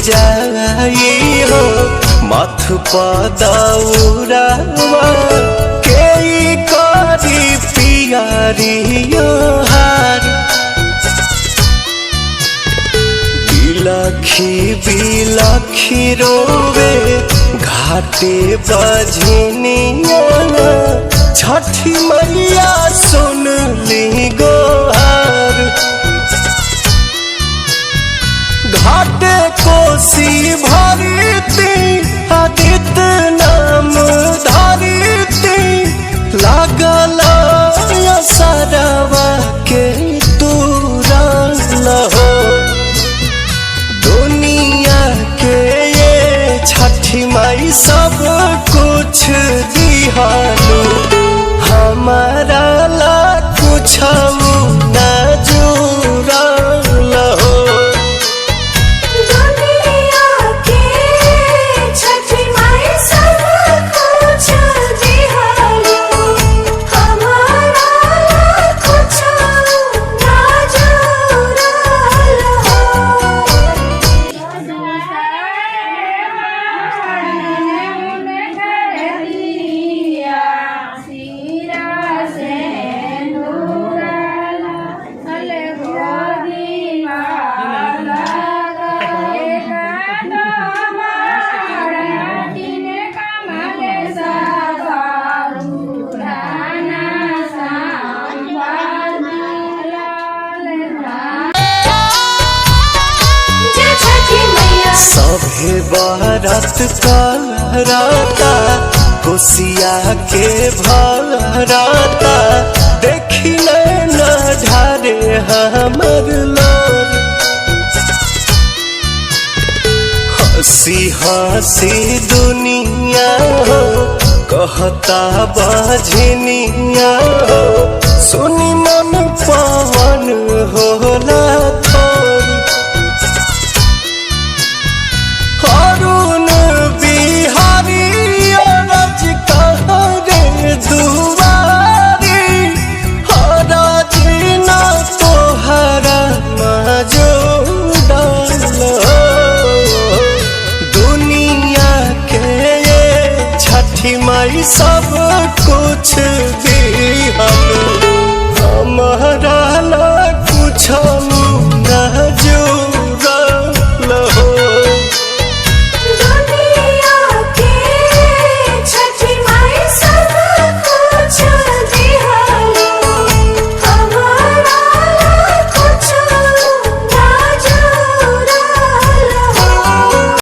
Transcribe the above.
जाई हो मथ पदौरावा के करी पियरियो हार बिलखी बिलखी रोवे घाटे बजनिया छठी मैया सुन ली गोहार घाटे कोसी भरती आदित्य नाम धरती लागल सरवा के तुरल हो दुनिया के ये छठी माई सब कुछ दिहालू हमारा ला कुछ न जुड़ल हो सभे बरत करता कोसिया के भरता देखी न ढारे हमर लोर हंसी हंसी दुनिया हो कहता बजनिया हो सुनी मन पवन होला थोर अरुण बिहारी अरज कहरे दुआरी हरज न तोहरा मजूदल दुनिया के ये छठी माई